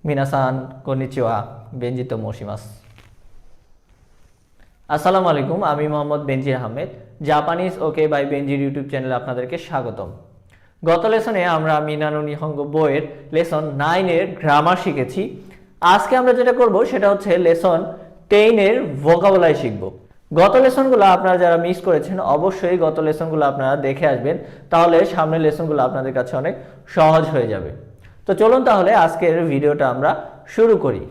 মিনাসান কনিচিওয়া বেঞ্জিতো মোশিমাস। আসসালামু আলাইকুম, আমি মোহাম্মদ বেনজির আহমেদ। জাপানিজ ওকে বাই বেনজির ইউটিউব চ্যানেলে আপনাদেরকে স্বাগতম। গত লেসনে আমরা মিনানো নিহঙ্গ বইয়ের লেসন 9 এর গ্রামার শিখেছি। আজকে আমরা যেটা করব সেটা হচ্ছে লেসন 10 এর ভোকাবুলারি শিখব। গত লেসনগুলো আপনারা যারা মিস করেছেন অবশ্যই গত লেসনগুলো আপনারা দেখে আসবেন, তাহলে সামনের লেসনগুলো আপনাদের কাছে অনেক সহজ হয়ে যাবে। তো চলুন তাহলে আজকের ভিডিওটা আমরা শুরু করি।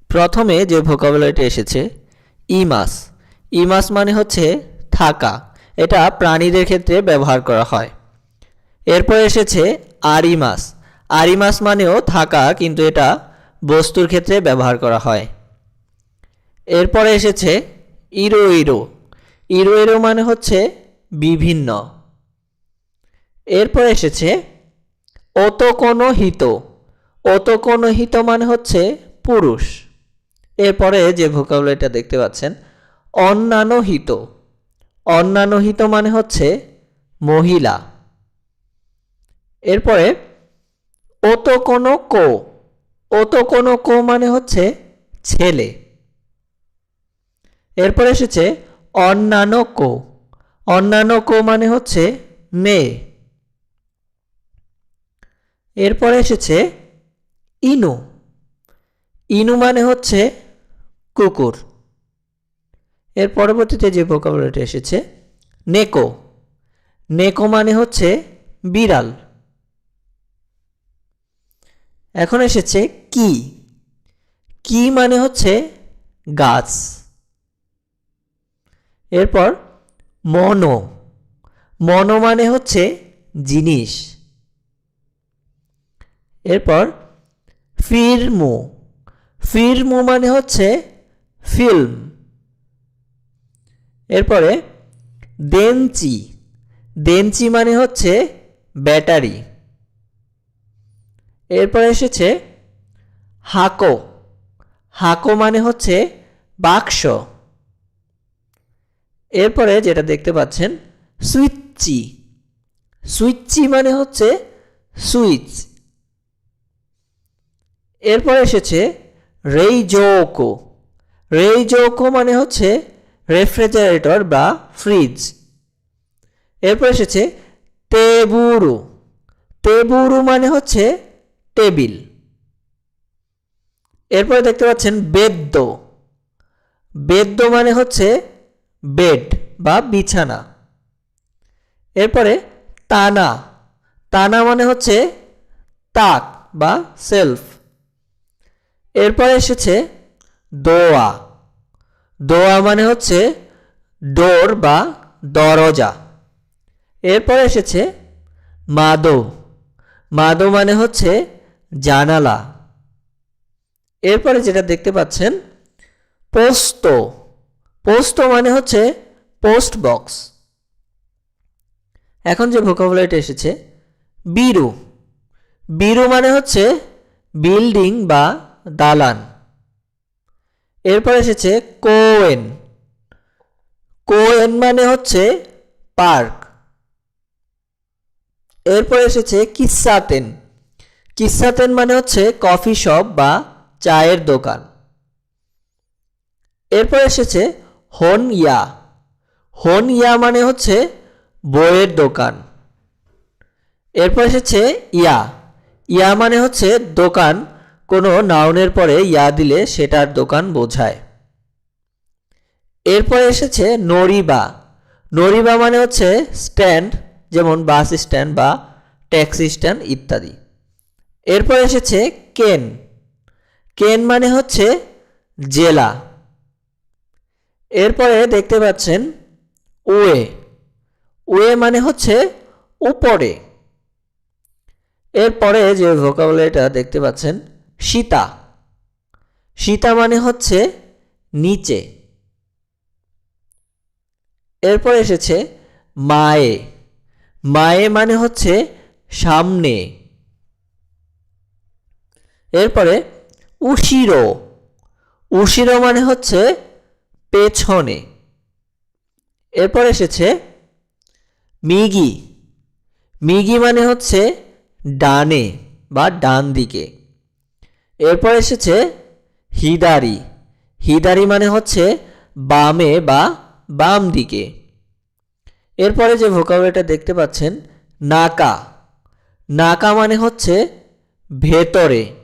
প্রথমে যে ভোকাবুলারিটা এসেছে ইমাস। ইমাস মানে হচ্ছে থাকা, এটা প্রাণীদের ক্ষেত্রে ব্যবহার করা হয়। এরপর এসেছে আরিমাস। আরিমাস মানেও থাকা, কিন্তু এটা বস্তুর ক্ষেত্রে ব্যবহার করা হয়। এরপরে এসেছে ইরো ইরো। ইরো ইরো মানে হচ্ছে বিভিন্ন। এরপর এসেছে ওতোকোনো হিত। ওতোকোনো হিত মানে হচ্ছে পুরুষ। এরপরে যে ভোকাবুলারিটা দেখতে পাচ্ছেন অন্যান্য হিত। অন্যান্য হিত মানে হচ্ছে মহিলা। এরপরে ওতোকোনো কো। ওতোকোনো কো মানে হচ্ছে ছেলে। এরপর এসেছে অন্যান্য কো। অন্যান্য কো মানে হচ্ছে মেয়ে। এরপরে এসেছে ইনু। ইনু মানে হচ্ছে কুকুর। এর পরবর্তীতে যে ভোকাবুলারিটা এসেছে নেকো। নেকো মানে হচ্ছে বিড়াল। এখন এসেছে কি। কি মানে হচ্ছে গাছ। এরপর মনো। মনো মানে হচ্ছে জিনিস। এরপর ফিরমু। ফিরমু মানে হচ্ছে ফিল্ম। এরপরে দেনচি। দেনচি মানে হচ্ছে ব্যাটারি। এরপরে এসেছে হাকো। হাকো মানে হচ্ছে বাক্স। এরপরে যেটা দেখতে পাচ্ছেন সুইচি। সুইচি মানে হচ্ছে সুইচ। এরপরে এসেছে রেইজোকো। রেইজোকো মানে হচ্ছে রেফ্রিজারেটর বা ফ্রিজ। এরপর এসেছে টেবুরু। টেবুরু মানে হচ্ছে টেবিল। এরপরে দেখতে পাচ্ছেন বেদ্য। বেদ্য মানে হচ্ছে বেড বা বিছানা। এরপরে তানা। তানা মানে হচ্ছে তাক বা সেলফ। এরপরে এসেছে দোয়া। দোয়া মানে হচ্ছে ডোর বা দরজা। এরপরে এসেছে মাদো। মাদো মানে হচ্ছে জানালা। এরপরে যেটা দেখতে পাচ্ছেন পোস্ত। পোস্ত মানে হচ্ছে পোস্ট বক্স। এখন যে ভোকাবুলারিটা এসেছে বিরু। বিরু মানে হচ্ছে বিল্ডিং বা দালান। এরপর এসেছে কোয়েন। কোয়েন মানে হচ্ছে পার্ক। এরপর এসেছে কিসাতেন। কিসাতেন মানে হচ্ছে কফি শপ বা চায়ের দোকান। এরপর এসেছে হনইয়া। হনইয়া মানে হচ্ছে বইয়ের দোকান। এরপর এসেছে ইয়া। ইয়া মানে হচ্ছে দোকান, কোনো নাউনের পরে ইয়া দিলে সেটার দোকান বোঝায়। এরপর এসেছে নরিবা। নরিবা মানে হচ্ছে স্ট্যান্ড, যেমন বাস স্ট্যান্ড বা ট্যাক্সি স্ট্যান্ড ইত্যাদি। এরপর এসেছে কেন। কেন মানে হচ্ছে জেলা। এরপরে দেখতে পাচ্ছেন ওয়ে। ওয়ে মানে হচ্ছে উপরে। এরপরে যে ভোকাবুলারিটা দেখতে পাচ্ছেন সীতা। সীতা মানে হচ্ছে নিচে। এরপর এসেছে মায়ে। মায়ে মানে হচ্ছে সামনে। এরপরে উশিরো। উশিরো মানে হচ্ছে পেছনে। এরপর এসেছে মিগি। মিগি মানে হচ্ছে ডানে বা ডান দিকে। এরপর এসেছে হিদারি। হিদারি মানে হচ্ছে বামে বা বাম দিকে। এরপরে যে ভোকাবুলারিটা দেখতে পাচ্ছেন নাকা। নাকা মানে হচ্ছে ভেতরে।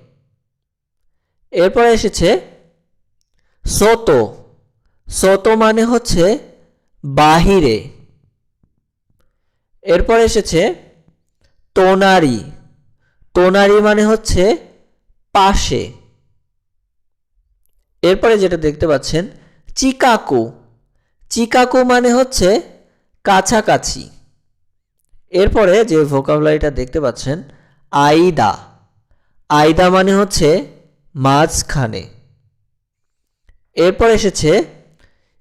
এরপরে এসেছে সোতো। সোতো মানে হচ্ছে বাহিরে। এরপর এসেছে তোনারি। তোনারি মানে হচ্ছে পাশে। এরপরে যেটা দেখতে পাচ্ছেন চিকাকো। চিকাকো মানে হচ্ছে কাছাকাছি। এরপরে যে ভোকাবুলারিটা দেখতে পাচ্ছেন আইদা। আইদা মানে হচ্ছে মাঝখানে। এরপর এসেছে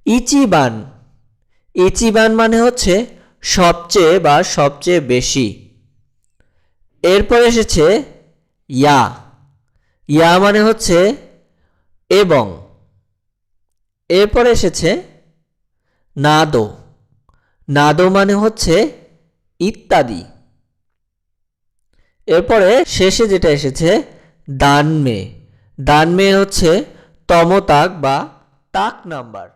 ইচিবান। ইচিবান মানে হচ্ছে সবচেয়ে বা সবচেয়ে বেশি। এরপর এসেছে ইয়া। ইয়া মানে হচ্ছে এবং। এরপর এসেছে নাদো। নাদো মানে হচ্ছে ইত্যাদি। এরপরে শেষে যেটা এসেছে দানমে। দানমে হচ্ছে তমতাক বা তাক নাম্বার।